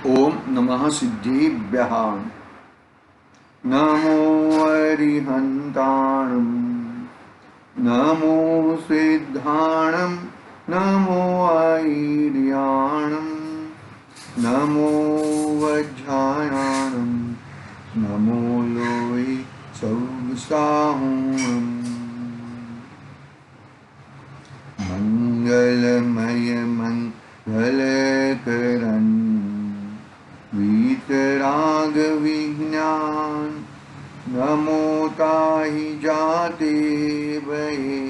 ओम नमः सिद्धिभ्यः। नमो अरिहन्ताणं, नमो सिद्धाणं, नमो ऐर्याणं, नमो वज्रायाणं, नमो लोय सौसाहूणम्। मंगलमय मंगलकरन् वीतराग विज्ञान, नमो ताहि जाते भये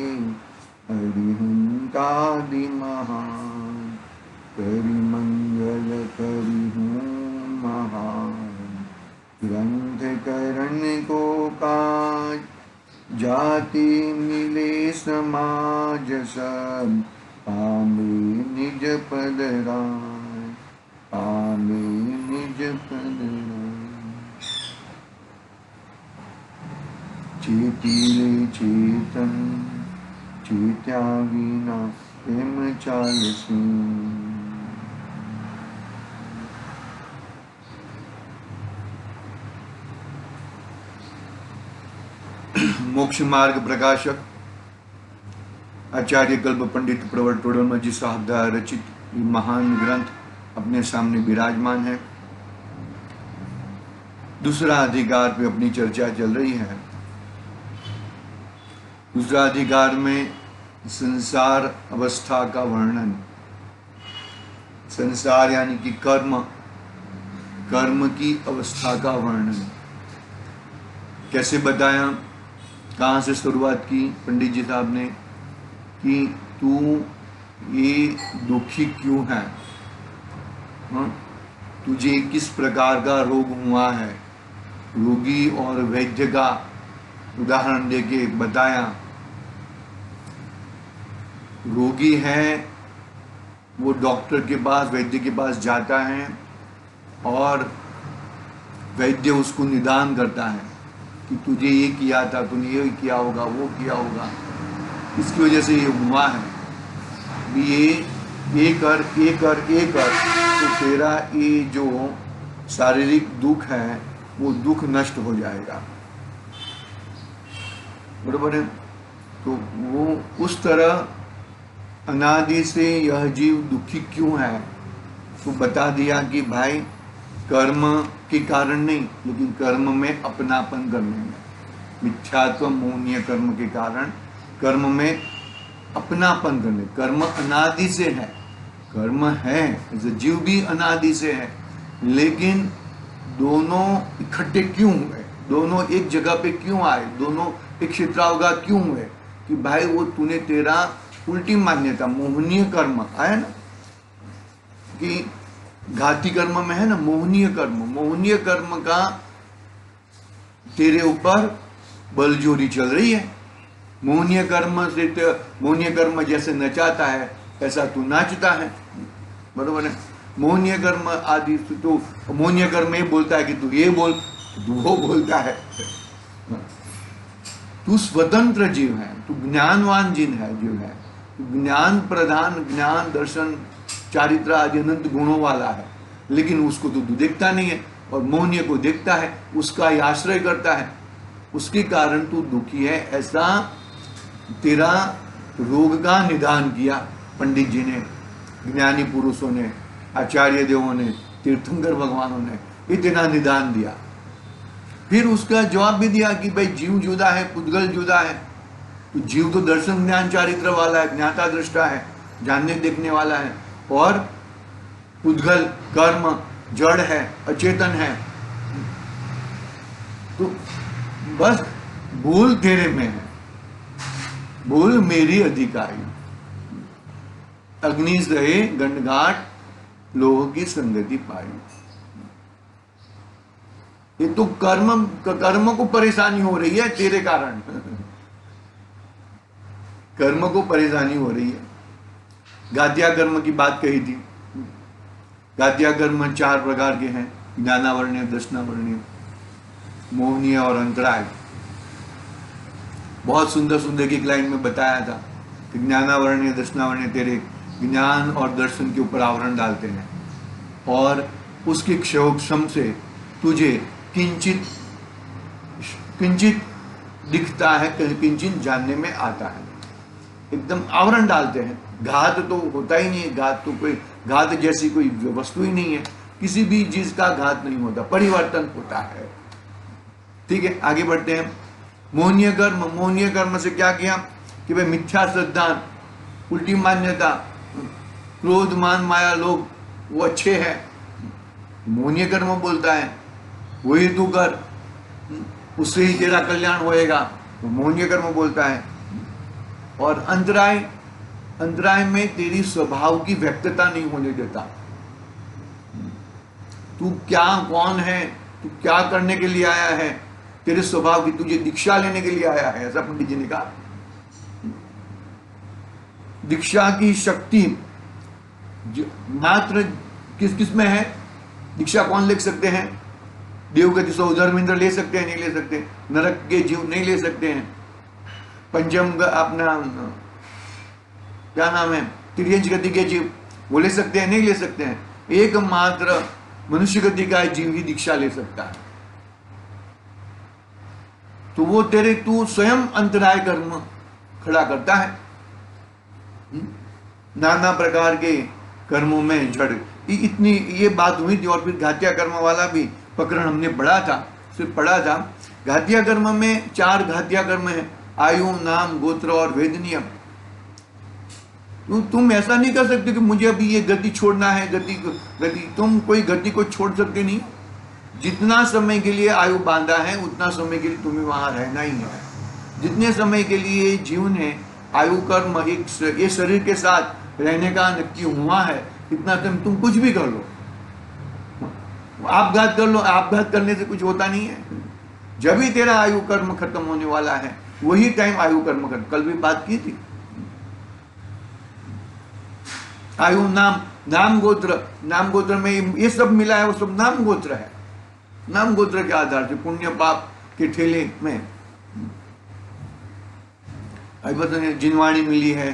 अरिहंतादि महान। करि मंगल करि हूँ महान, ग्रंथ करण को काज, जाति मिले समाज सब, पामे निज पद राय, पामे निज पद राय। चेतिले चेतन, चेत्या विना प्रेम चालसी। मोक्ष मार्ग प्रकाशक आचार्य कल्प पंडित प्रवर टोडरमल जी साहब द्वारा रचित ये महान ग्रंथ अपने सामने विराजमान है। दूसरा अधिकार पे अपनी चर्चा चल रही है। दूसरा अधिकार में संसार अवस्था का वर्णन, संसार यानी कि कर्म, कर्म की अवस्था का वर्णन कैसे बताया, कहाँ से शुरुआत की पंडित जी साहब ने कि तू ये दुखी क्यों है, तुझे किस प्रकार का रोग हुआ है। रोगी और वैद्य का उदाहरण देके बताया। रोगी है वो डॉक्टर के पास, वैद्य के पास जाता है और वैद्य उसको निदान करता है कि तुझे ये किया था, तूने ये किया होगा, वो किया होगा, इसकी वजह से ये हुआ है, ये कर तो तेरा ये जो शारीरिक दुख है वो दुख नष्ट हो जाएगा। बराबर है। तो वो उस तरह अनादि से यह जीव दुखी क्यों है तो बता दिया कि भाई कर्म के कारण नहीं, लेकिन कर्म में अपनापन करने में, मिथ्यात्व मोहनीय कर्म के कारण कर्म में अपनापन करने। कर्म अनादि से है, कर्म है, जीव भी अनादि से है, लेकिन दोनों इकट्ठे क्यों हुए, दोनों एक जगह पे क्यों आए, दोनों एक क्षेत्रावगा क्यों हुए कि भाई वो तूने तेरा उल्टी मान्यता मोहनीय कर्म आया ना, कि घाती कर्म में है ना मोहनीय कर्म, मोहनीय कर्म का तेरे ऊपर बलजोरी चल रही है। मोहनीय कर्म से मोहनीय कर्म जैसे नचाता है ऐसा तू नाचता है। बरोबर है। मोहनीय कर्म आदि तो मोहनीय कर्म ये बोलता है कि तू ये बोल, तू वो बोलता है। तू स्वतंत्र जीव है, तू ज्ञानवान जीव है, ज्ञान प्रधान, ज्ञान दर्शन चारित्र आदि अनंत गुणों वाला है, लेकिन उसको तो तू देखता नहीं है और मोहनीय को देखता है, उसका ही आश्रय करता है, उसके कारण तू दुखी है। ऐसा तेरा रोग का निदान किया पंडित जी ने, ज्ञानी पुरुषों ने, आचार्य देवों ने, तीर्थंकर भगवानों ने इतना निदान दिया। फिर उसका जवाब भी दिया कि भाई जीव जुदा है, पुद्गल जुदा है। तो जीव तो दर्शन ज्ञान चारित्र वाला है, ज्ञाता दृष्टा है, जानने देखने वाला है, और पुद्गल कर्म जड़ है, अचेतन है। तो बस भूल तेरे में है, भूल मेरी अधिकारी। अग्नि सहे गंडघाट लोह की संगति पाई। ये तो कर्म को परेशानी हो रही है तेरे कारण। कर्म को परेशानी हो रही है। गाद्या कर्म की बात कही थी। गाद्या कर्म 4 प्रकार के हैं, ज्ञानावरणीय, दर्शनावरणीय, मोहनीय और अंतराय। बहुत सुंदर सुंदर एक लाइन में बताया था कि ज्ञानावरणीय, दर्शनावरणीय तेरे ज्ञान और दर्शन के ऊपर आवरण डालते हैं, और उसके क्षोक्षम से तुझे किंचित किंचित दिखता है, किंचित जानने में आता है। एकदम आवरण डालते हैं। घात तो होता ही नहीं है, घात तो कोई घात जैसी कोई वस्तु ही नहीं है, किसी भी चीज का घात नहीं होता, परिवर्तन होता है। ठीक है, आगे बढ़ते हैं। मोहनीय कर्म, मोहनीय कर्म से क्या किया कि भाई मिथ्या श्रद्धा, उल्टी मान्यता, क्रोध मान माया लोग वो अच्छे हैं, मोहनीय कर्म बोलता है, वही तू कर, उससे ही तेरा कल्याण होएगा, वो मोहनीय कर्म बोलता है। और अंतराय, अंतराय में तेरी स्वभाव की व्यक्तता नहीं होने देता। तू क्या कौन है, तू क्या करने के लिए आया है, तेरे स्वभाव की, तुझे दीक्षा लेने के लिए आया है, ऐसा पंडित जी ने कहा। दीक्षा की शक्ति मात्र किस किस में है? दीक्षा कौन ले सकते हैं? देवगति सौ धर्मेंद्र ले सकते हैं, नहीं ले सकते। नरक के जीव नहीं ले सकते हैं। पंचम अपना क्या नाम है, तिर्यंच गति के जीव वो ले सकते हैं, नहीं ले सकते हैं। एकमात्र मनुष्य गति का जीव ही दीक्षा ले सकता है। तो वो तेरे, तू स्वयं अंतराय कर्म खड़ा करता है। नाना प्रकार के कर्मों में जड़, इतनी ये बात हुई थी। और फिर घातिया कर्म वाला भी प्रकरण हमने पढ़ा था, सिर्फ पढ़ा था। घातिया कर्म में 4 घातिया कर्म है, आयु, नाम, गोत्र और वेद नियम। तुम ऐसा नहीं कर सकते कि मुझे अभी ये गति छोड़ना है, गति तुम कोई गति को छोड़ सकते नहीं। जितना समय के लिए आयु बांधा है उतना समय के लिए तुम्हें वहां रहना ही है। जितने समय के लिए जीवन है, आयु कर्म ये शरीर के साथ रहने का नक्की हुआ है, इतना टाइम तुम कुछ भी कर लो, आपघात कर लो, आपघात करने से कुछ होता नहीं है। जब भी तेरा आयु कर्म खत्म होने वाला है वही टाइम आयु कर्म खत्म। कल भी बात की थी। आयु, नाम, नाम गोत्र, नाम गोत्र में ये सब मिला है, वो सब नाम गोत्र है। नाम गोत्र के आधार से पुण्य पाप के ठेले में जिनवाणी मिली है,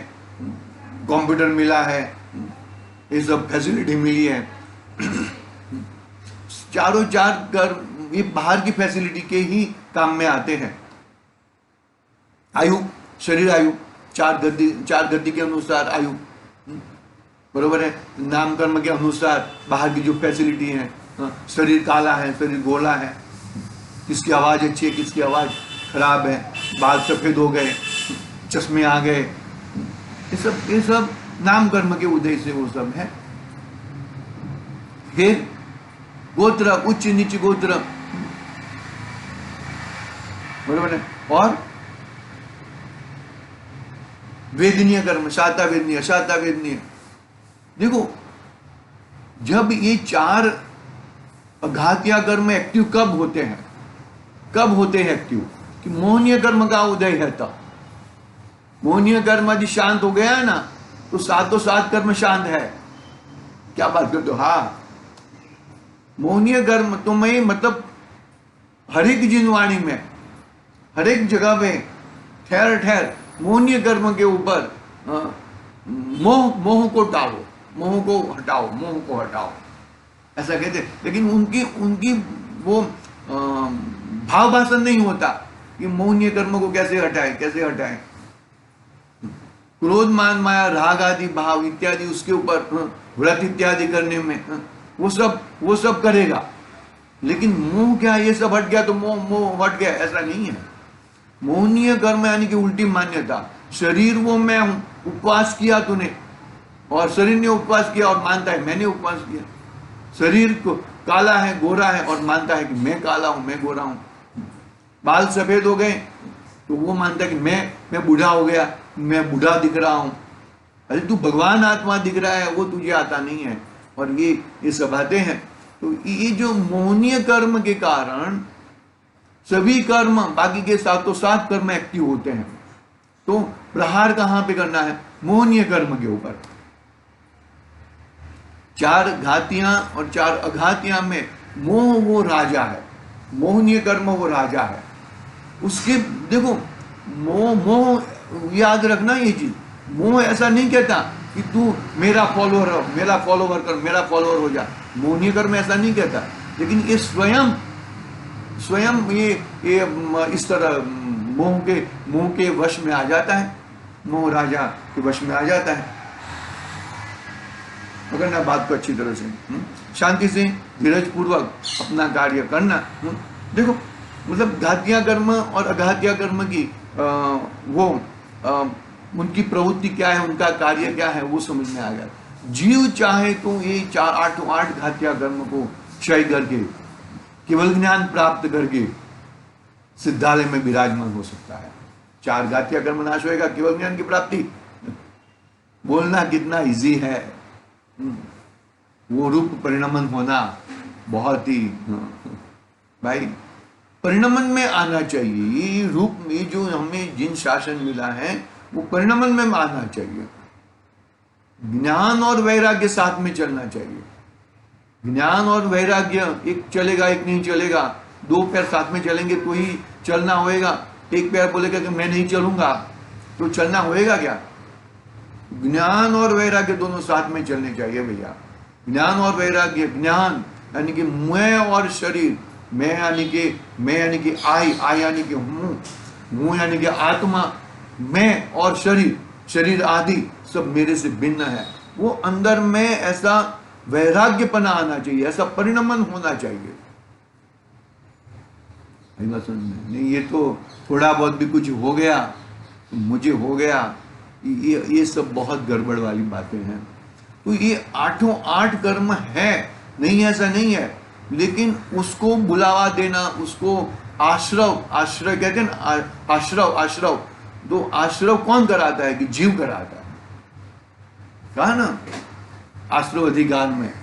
कंप्यूटर मिला है, ये सब फैसिलिटी मिली है। चारों चार कर्म ये बाहर की फैसिलिटी के ही काम में आते हैं। आयु, शरीर आयु, 4 गति के अनुसार आयु, बरोबर है। नाम कर्म के अनुसार बाहर की जो फैसिलिटी है, शरीर काला है, शरीर गोला है, किसकी आवाज अच्छी है, किसकी आवाज खराब है, बाल सफेद हो गए, चश्मे आ गए, ये सब नाम कर्म के उदय से वो सब है। फिर गोत्र, उच्च नीच गोत्र, बरोबर है। और वेदनीय कर्म, शाता वेदनीय, अशाता वेदनीय। देखो, जब ये 4 घातिया कर्म एक्टिव कब होते हैं, कब होते हैं एक्टिव? कि मोहनीय कर्म का उदय है तब। मोहनीय कर्म यदि शांत हो गया है ना, तो 7 कर्म शांत है। क्या बात करते हो? हाँ, मोहनीय कर्म तुम्हें मतलब हर एक जिनवाणी में, हर एक जगह पे ठहर ठहर मोहनीय कर्म के ऊपर मोह को टालो, मोह को हटाओ, मोह को हटाओ, ऐसा कहते। लेकिन उनकी वो भाव भाषण नहीं होता कि मोहनीय कर्म को कैसे हटाए, कैसे हटाए। क्रोध मान माया राग आदि भाव इत्यादि उसके ऊपर व्रत इत्यादि करने में वो सब करेगा। लेकिन मोह क्या, ये सब हट गया तो मोह हट गया, ऐसा नहीं है। मोहनीय कर्म यानी कि उल्टी मान्यता। शरीर वो मैं हूं, उपवास किया तूने, और शरीर ने उपवास किया और मानता है मैंने उपवास किया। शरीर को काला है, गोरा है, और मानता है कि मैं काला हूं, मैं गोरा हूं। बाल सफेद हो गए तो वो मानता है कि मैं बूढ़ा हो गया, मैं बूढ़ा दिख रहा हूं। अरे तू भगवान आत्मा दिख रहा है, वो तुझे आता नहीं है। और ये सब आते हैं। तो ये जो मोहनीय कर्म के कारण सभी कर्म, बाकी के 7 कर्म एक्टिव होते हैं। तो प्रहार कहां पे करना है? मोहनीय कर्म के ऊपर। 4 घातियां और 4 अघातियां में मोह वो राजा है, मोहनीय कर्म वो राजा है। उसके देखो, मोह याद रखना ये चीज। मोह ऐसा नहीं कहता कि तू मेरा फॉलोअर हो, मेरा फॉलोअर कर, मेरा फॉलोअर हो जा। मौनी कर्म ऐसा नहीं कहता, लेकिन ये स्वयं ये इस तरह मोह के वश में आ जाता है, मोह राजा के वश में आ जाता है। पकड़ना बात को अच्छी तरह से, शांति से धीरज पूर्वक अपना कार्य करना। देखो मतलब घातिया कर्म और अघातिया कर्म की उनकी प्रवृत्ति क्या है, उनका कार्य क्या है, वो समझ में आ गया। जीव चाहे तो ये 8 घातिया कर्म को क्षय करके केवल ज्ञान प्राप्त करके सिद्धालय में विराजमान हो सकता है। 4 घातिया कर्म नाश होएगा, केवल ज्ञान की प्राप्ति। बोलना कितना इजी है, वो रूप परिणमन होना बहुत ही, भाई परिणमन में आना चाहिए। ये रूप में जो हमें जिन शासन मिला है वो परिणमन में आना चाहिए। ज्ञान और वैराग्य साथ में चलना चाहिए। ज्ञान और वैराग्य एक चलेगा एक नहीं चलेगा, 2 पैर साथ में चलेंगे तो ही चलना होएगा। एक पैर बोलेगा कि मैं नहीं चलूंगा तो चलना होएगा क्या? ज्ञान और वैराग्य दोनों साथ में चलने चाहिए भैया। ज्ञान और वैराग्य, ज्ञान यानी कि मैं और शरीर, मैं यानी कि आई यानी कि हूं यानी कि आत्मा, मैं और शरीर आदि सब मेरे से भिन्न है। वो अंदर में ऐसा वैराग्यपना आना चाहिए, ऐसा परिणमन होना चाहिए। नहीं ये तो थोड़ा बहुत भी कुछ हो गया तो मुझे हो गया, ये सब बहुत गड़बड़ वाली बातें हैं। तो ये 8 कर्म है, नहीं ऐसा नहीं है, लेकिन उसको बुलावा देना, उसको आश्रय कहते हैं ना, आश्रव तो आश्रव कौन कराता है? कि जीव कराता है। कहा ना आश्रव अधिकार में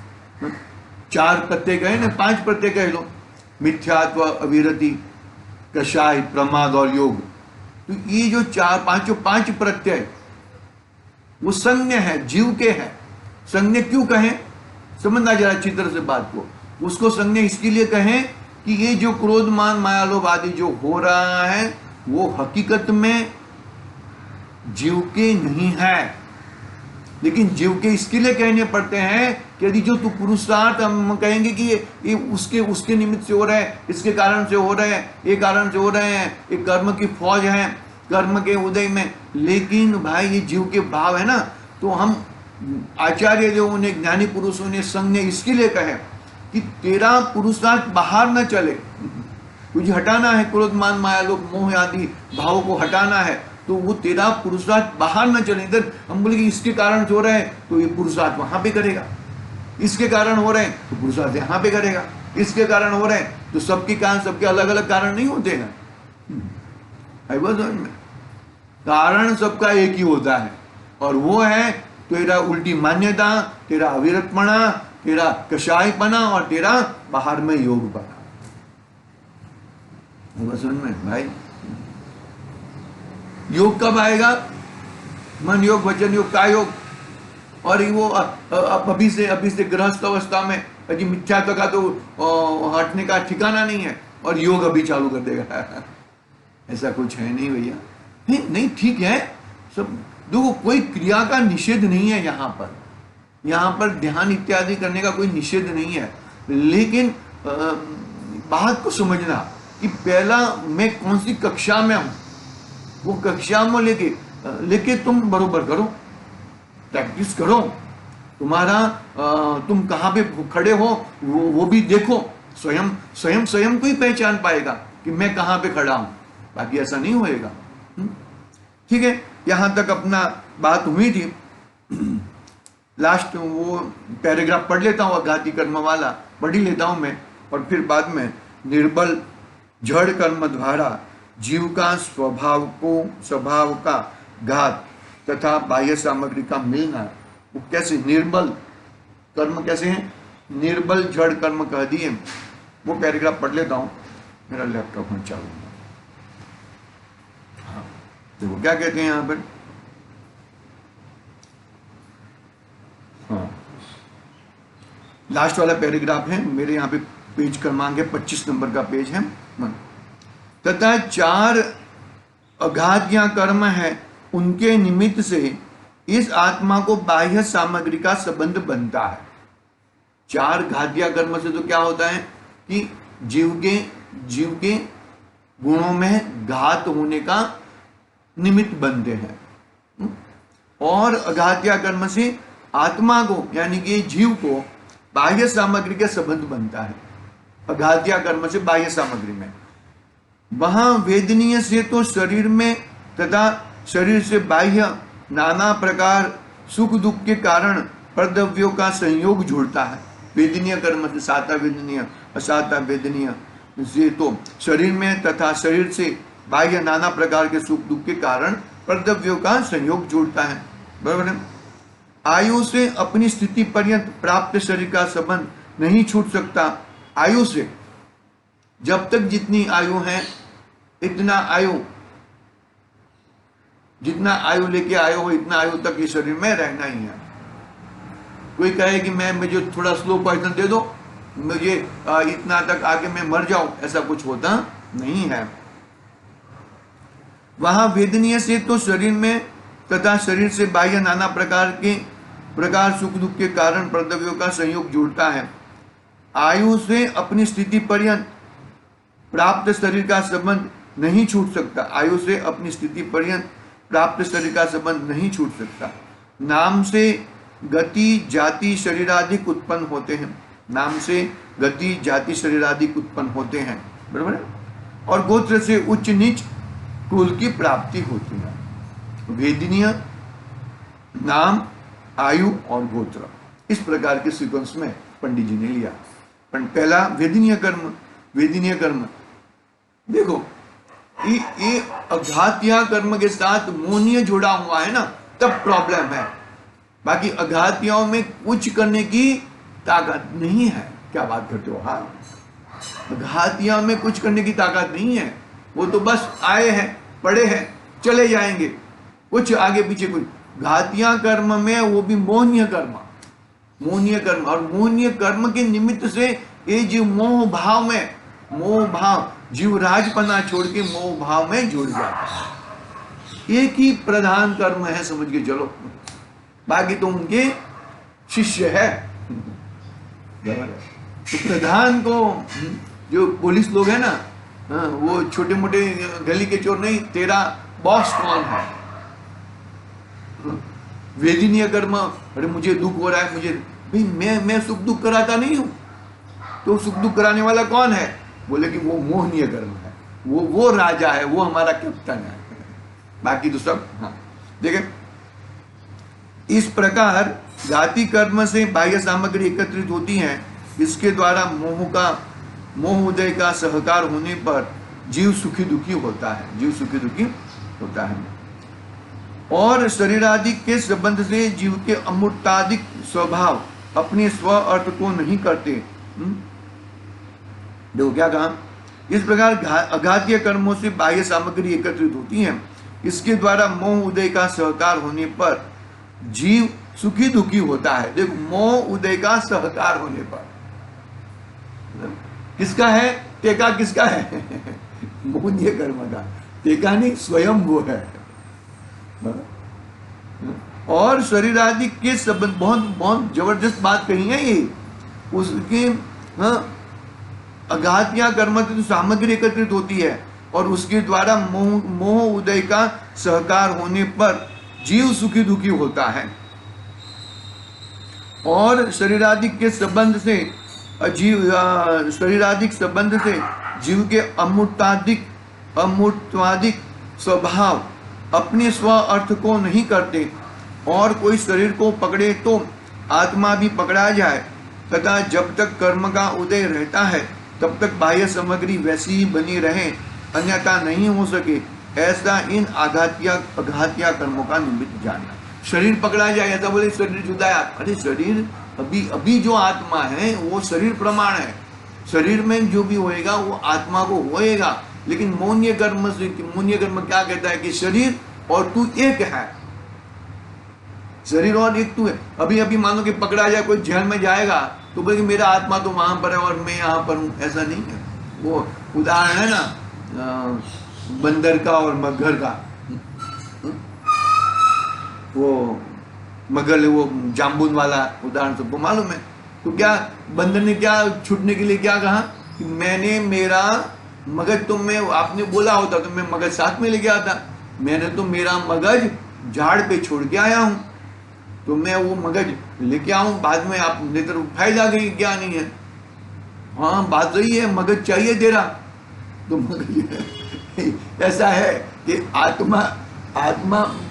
4 प्रत्यय कहे ना, 5 प्रत्यय कह लो, मिथ्यात्व, अविरति, कषाय, प्रमाद और योग। तो ये जो 5 प्रत्यय वो संज्ञ है, जीव के हैं। संज्ञ क्यों कहें? समझना जरा अच्छी तरह से बात को। उसको संज्ञ इसके लिए कहें कि ये जो क्रोध, मान, माया, लोभ आदि जो हो रहा है वो हकीकत में जीव के नहीं है, लेकिन जीव के इसके लिए कहने पड़ते हैं कि यदि जो तू पुरुषार्थ, हम कहेंगे कि ये उसके निमित्त से हो रहा है, इसके कारण से हो रहे हैं, ये कारण से हो रहे हैं, ये कर्म की फौज है, कर्म के उदय में। लेकिन भाई ये जीव के भाव है ना, तो हम आचार्य लोगों ने, ज्ञानी पुरुषों ने संज्ञ इसके लिए कहे कि तेरा पुरुषार्थ बाहर न चले, तुझे हटाना है क्रोध, मान, माया, लोभ, मोह आदि भावों को हटाना है, तो वो तेरा पुरुषार्थ बाहर न चले। इधर हम बोले कि इसके कारण हो रहे हैं तो ये पुरुषार्थ वहां पे करेगा, इसके कारण हो रहे हैं तो पुरुषार्थ यहाँ पे करेगा, इसके कारण हो रहे हैं तो सबके कारण, सबके अलग अलग कारण नहीं होते हैं। कारण सबका एक ही होता है, और वो है तेरा उल्टी मान्यता, तेरा अविरतपना, तेरा कषायपना और तेरा बाहर में योगपना। समझ में भाई? योग कब आएगा? मन योग, वचन योग, काय योग। और वो अभी से गृहस्थ अवस्था में अभी मिथ्यात्व का तो हटने का ठिकाना नहीं है, और योग अभी चालू कर देगा। ऐसा कुछ है नहीं भैया। नहीं ठीक है सब, देखो कोई क्रिया का निषेध नहीं है यहाँ पर ध्यान इत्यादि करने का कोई निषेध नहीं है, लेकिन बात को समझना कि पहला मैं कौन सी कक्षा में हूं, वो कक्षा में लेके तुम बरोबर करो, प्रैक्टिस करो। तुम्हारा तुम कहाँ पे खड़े हो वो भी देखो। स्वयं को ही पहचान पाएगा कि मैं कहाँ पे खड़ा हूं, बाकी ऐसा नहीं होएगा। ठीक है, यहां तक अपना बात हुई थी। लास्ट वो पैराग्राफ पढ़ लेता हूँ, अघाती कर्म वाला पढ़ ही लेता हूं मैं, और फिर बाद में निर्बल जड़ कर्म द्वारा जीव का स्वभाव का घात तथा बाह्य सामग्री का मिलना, वो कैसे निर्बल कर्म कैसे हैं, निर्बल जड़ कर्म कह दिए। वो पैराग्राफ पढ़ लेता हूं, मेरा लैपटॉप में चालू। हाँ देखो क्या कहते हैं यहां पर। हाँ लास्ट वाला पैराग्राफ है मेरे यहाँ पे, पेज क्रमांक है 25 नंबर का पेज है। तथा 4 अघात या कर्म है, उनके निमित्त से इस आत्मा को बाह्य सामग्री का संबंध बनता है। 4 घातिया कर्म से तो क्या होता है कि जीव के गुणों में घात होने का निमित्त बनते हैं। और अघातिया कर्म से आत्मा को यानी कि जीव को बाह्य सामग्री का संबंध बनता है। अघातिया कर्म से बाह्य सामग्री में, वहां वेदनीय से तो शरीर में तथा शरीर से बाह्य नाना प्रकार सुख दुख के कारण परद्रव्यों का संयोग जुड़ता है। वेदनीय कर्म से साता वेदनीय असाता वेदनीय से तो शरीर में तथा शरीर से बाह्य नाना प्रकार के सुख दुख के कारण परद्रव्यों का संयोग जुड़ता है। बराबर है। आयु से अपनी स्थिति पर्यंत प्राप्त शरीर का संबंध नहीं छूट सकता। आयु से, जब तक जितनी आयु है जितना आयु लेके आए हो इतना आयु तक इस शरीर में रहना ही है। कोई कहे कि मुझे थोड़ा स्लो पॉइजन दे दो, मुझे इतना तक आगे मैं मर जाऊं, ऐसा कुछ होता नहीं है। वहां वेदनीय से तो शरीर में तथा शरीर से बाह्य नाना प्रकार सुख दुख के कारण परद्रव्यों का संयोग जुड़ता है। आयु से अपनी स्थिति पर्यंत प्राप्त शरीर का संबंध नहीं छूट सकता। आयु से अपनी स्थिति पर्यंत प्राप्त शरीर का संबंध नहीं छूट सकता। नाम से गति जाति शरीरादि उत्पन्न होते हैं। नाम से गति जाति शरीरादि उत्पन्न होते हैं। बराबर है। और गोत्र से उच्च नीच कुल की प्राप्ति होती है। वेदनीय, नाम, आयु और गोत्र, इस प्रकार के सीक्वेंस में पंडित जी ने लिया। पहला वेदनीय कर्म देखो, ये अघातिया कर्म के साथ मोनीय जुड़ा हुआ है ना, तब प्रॉब्लम है। बाकी अघातियों में कुछ करने की ताकत नहीं है। क्या बात करते हो? हाँ, अघातियों में कुछ करने की ताकत नहीं है। वो तो बस आए हैं, पड़े हैं, चले जाएंगे, कुछ आगे पीछे कुछ। घातिया कर्म में वो भी मोहनीय कर्म, और मोहनीय कर्म के निमित्त से ये जीव मोह भाव जीव राजपना छोड़ के मोह भाव में जुड़ जाता है। एक ही प्रधान कर्म है, समझ के चलो, बाकी तो उनके शिष्य है। तो प्रधान को जो पुलिस लोग है ना, वो छोटे मोटे गली के चोर नहीं, तेरा बॉस कौन है? वेदनीय कर्म, अरे मुझे दुख हो रहा है, मुझे भाई मैं सुख दुख कराता नहीं हूं, तो सुख दुख कराने वाला कौन है? बोले कि वो मोहनीय कर्म है, वो राजा है, वो हमारा कैप्टन है, बाकी तो सब। हाँ देखें, इस प्रकार जाति कर्म से बाह्य सामग्री एकत्रित होती है। इसके द्वारा मोह उदय का सहकार होने पर जीव सुखी दुखी होता है। और शरीरादि के संबंध से जीव के अमूर्तादिक स्वभाव अपने स्व अर्थ को नहीं करते। देखो क्या कहा, इस प्रकार अघातीय कर्मों से बाह्य सामग्री एकत्रित होती है। इसके द्वारा मोह उदय का सहकार होने पर जीव सुखी दुखी होता है। देखो, मोह उदय का सहकार होने पर किसका है? टेका किसका है? मोहनीय कर्म का। टेका नहीं, स्वयं वो है। और शरीर आदि के संबंध, बहुत जबरदस्त बात कही है ये। उसके अघातिया कर्म से सामग्री एकत्रित होती है और उसके द्वारा मोह उदय का सहकार होने पर जीव सुखी दुखी होता है। और शरीरादिक के संबंध से जीव के अमूर्तादिक स्वभाव अपने स्व अर्थ को नहीं करते। और कोई शरीर को पकड़े तो आत्मा भी पकड़ा जाए तथा जब तक कर्म का उदय रहता है तब तक बाह्य सामग्री वैसी ही बनी रहे, अन्यथा नहीं हो सके। ऐसा इन अघातिया कर्मों का निमित्त जानना। शरीर पकड़ा जाए, ऐसा बोले शरीर जुदाया, अरे शरीर अभी जो आत्मा है वो शरीर प्रमाण है। शरीर में जो भी होएगा वो आत्मा को होएगा। लेकिन मौन्य कर्म क्या कहता है कि शरीर और तू एक है, शरीर और एक तू है। अभी मानो कि पकड़ा जाए, कोई जेल में जाएगा तो बोले मेरा आत्मा तो वहां पर है और मैं यहाँ पर हूँ, ऐसा नहीं है। वो उदाहरण है ना बंदर का और मगर का। वो मगर वो जाम्बुन वाला उदाहरण सबको मालूम है। तो क्या बंदर ने क्या छूटने के लिए क्या कहा कि मैंने मेरा मगज, तो मैं आपने बोला होता तो मैं मगज साथ में लेके आता, मैंने तो मेरा मगज झाड़ पे छोड़ के आया हूं, तो मैं वो मगज लेके आऊं, बाद में आप नेत्र फायदा गई क्या नहीं है। हाँ बात सही है, मगज चाहिए तेरा, तो मगज ऐसा है कि आत्मा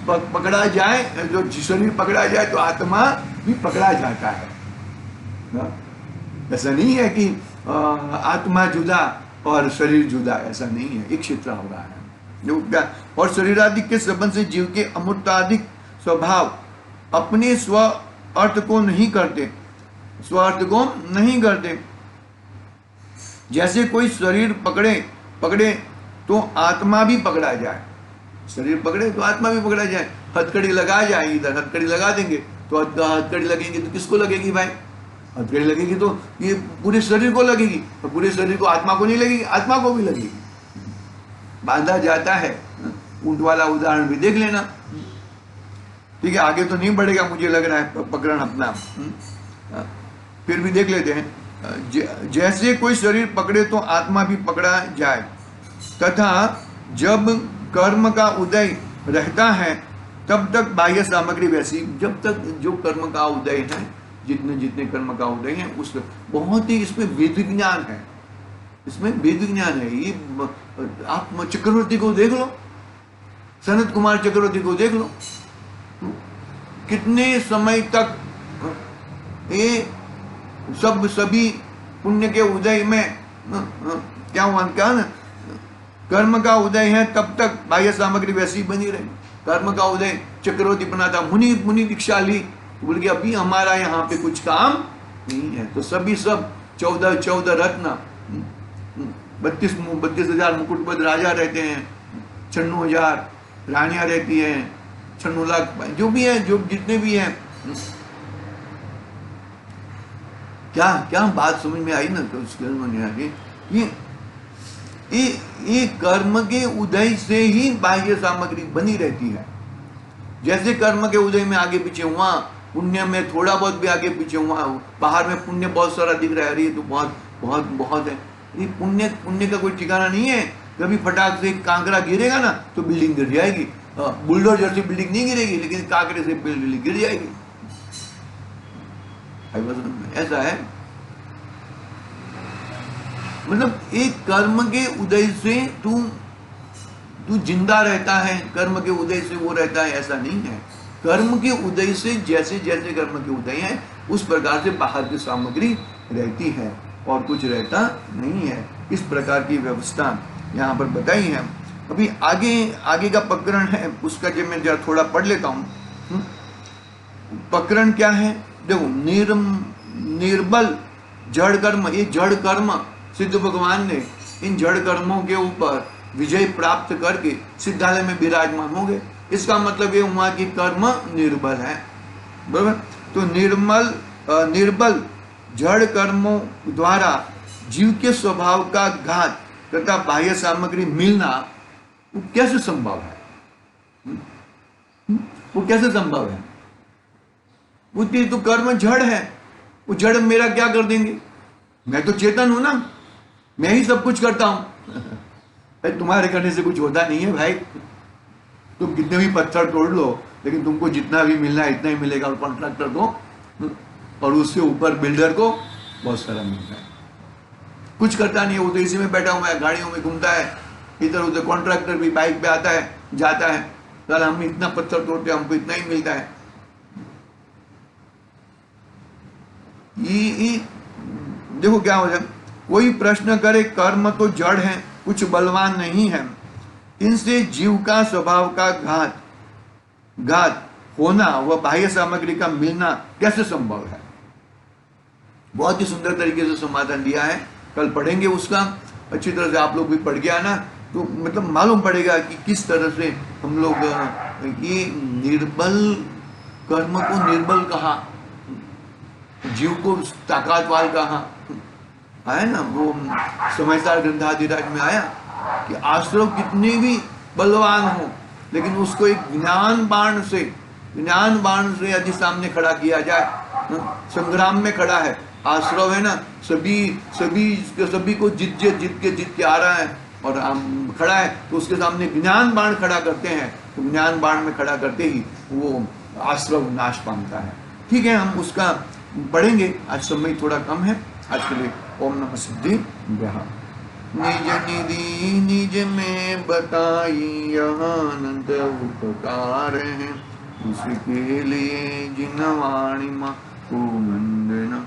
पकड़ा जाए, जो शरीर पकड़ा जाए तो आत्मा भी पकड़ा जाता है। ऐसा नहीं है कि आत्मा जुदा और शरीर जुदा, ऐसा नहीं है, एक क्षेत्र हो रहा है जो क्या। और शरीरादि के संबंध से जीव के अमूर्ताधिक स्वभाव अपने स्व अर्थ को नहीं करते, स्व अर्थ को नहीं करते। जैसे कोई शरीर पकड़े तो आत्मा भी पकड़ा जाए, शरीर पकड़े तो आत्मा भी पकड़ा जाए। हथकड़ी लगा जाए, इधर हथकड़ी लगा देंगे तो हथकड़ी लगेगी तो किसको लगेगी भाई? हथकड़ी लगेगी तो ये पूरे शरीर को लगेगी, और पूरे शरीर को आत्मा को नहीं लगेगी, आत्मा को भी लगेगी। बांधा जाता है, ऊंट वाला उदाहरण भी देख लेना। ठीक है, आगे तो नहीं बढ़ेगा मुझे लग रहा है प्रकरण अपना, फिर भी देख लेते हैं। जैसे कोई शरीर पकड़े तो आत्मा भी पकड़ा जाए, तथा जब कर्म का उदय रहता है तब तक बाह्य सामग्री वैसी, जब तक जो कर्म का उदय है, जितने जितने कर्म का उदय है, उस बहुत ही इसमें वेद विज्ञान है, इसमें वेद विज्ञान है। ये आप चक्रवर्ती को देख लो, सनत कुमार चक्रवर्ती को देख लो, कितने समय तक ये सभी पुण्य के उदय में क्या हुआ, क्या ना, कर्म का उदय है तब तक बाह्य सामग्री वैसी बनी रही। कर्म का उदय चक्रवर्ती बना था, मुनि दीक्षा ली, बोल के अभी हमारा यहाँ पे कुछ काम नहीं है, तो सभी सब 14 रत्न, 32,000 मुकुटबद्ध राजा रहते हैं, 96,000 रानियां रहती हैं, 96 लाख जो भी है, जो जितने भी हैं। क्या बात समझ में आई ना? तो उसके नहीं आई, ये कर्म के उदय से ही बाह्य सामग्री बनी रहती है। जैसे कर्म के उदय में आगे पीछे हुआ, पुण्य में थोड़ा बहुत भी आगे पीछे हुआ, बाहर में पुण्य बहुत सारा दिख रहा है, अरे ये तो बहुत बहुत बहुत है। ये पुण्य का कोई ठिकाना नहीं है। कभी फटाक से कांकरा गिरेगा ना तो बिल्डिंग गिर जाएगी, बुलडोजर से बिल्डिंग नहीं गिरेगी, लेकिन कांकरे से बिल्डिंग गिर जाएगी। ऐसा है, मतलब एक कर्म के उदय से तू जिंदा रहता है, कर्म के उदय से वो रहता है, ऐसा नहीं है। कर्म के उदय से जैसे जैसे कर्म के उदय है उस प्रकार से बाहर की सामग्री रहती है और कुछ रहता नहीं है। इस प्रकार की व्यवस्था यहाँ पर बताई है। अभी आगे का प्रकरण है, उसका जब मैं जरा थोड़ा पढ़ लेता हूँ। प्रकरण क्या है देखो, निर्बल जड़ कर्म, ये जड़ कर्म सिद्ध भगवान ने इन जड़ कर्मों के ऊपर विजय प्राप्त करके सिद्धालय में विराजमान हो गए। इसका मतलब ये हुआ कि कर्म निर्बल है, बराबर। तो निर्बल जड़ कर्मों द्वारा जीव के स्वभाव का घात तथा बाह्य सामग्री मिलना वो कैसे संभव है? वो कैसे संभव है? वो तो कर्म जड़ है, वो जड़ मेरा क्या कर देंगे? मैं तो चेतन हूं ना, मैं ही सब कुछ करता हूं। तुम्हारे करने से कुछ होता नहीं है भाई। तुम कितने भी पत्थर तोड़ लो, लेकिन तुमको जितना भी मिलना है इतना ही मिलेगा, और कॉन्ट्रैक्टर को और उससे ऊपर बिल्डर को बहुत सारा मिलता है। कुछ करता नहीं है, वो तो इसी में बैठा हुआ है, गाड़ियों में घूमता है, इधर उधर। कॉन्ट्रैक्टर भी बाइक पे आता है जाता है, कल हम इतना पत्थर तोड़ते हैं, हमको इतना ही मिलता है। ये देखो क्या हो जाए। कोई प्रश्न करे, कर्म तो जड़ है, कुछ बलवान नहीं है, इनसे जीव का स्वभाव का घात होना व बाह्य सामग्री का मिलना कैसे संभव है? बहुत ही सुंदर तरीके से समाधान दिया है, कल पढ़ेंगे उसका। अच्छी तरह से आप लोग भी पढ़ गया ना, तो मतलब मालूम पड़ेगा कि किस तरह से हम लोग ये निर्बल कर्म को निर्बल कहा, जीव को ताकतवान कहा। आया ना वो समझदार ग्रंथाधिराज में आया कि आश्रव कितने भी बलवान हो, लेकिन उसको एक ज्ञान बाण से ज्ञान बाण से यदि सामने खड़ा किया जाए, संग्राम में खड़ा है, आश्रव है ना, सभी सभी सभी को जीत के आ रहा है और खड़ा है, तो उसके सामने ज्ञान बाण खड़ा करते हैं, तो ज्ञान बाण में खड़ा करते ही वो आश्रव नाश पाता है। ठीक है, हम उसका पढ़ेंगे, आज समय थोड़ा कम है। आज के लिए ओम नमः सिद्धिभ्यः। निज निधि निज में बताई यहाँ अनंत उपकार है, उसके लिए जिन वाणी माँ को वंदना।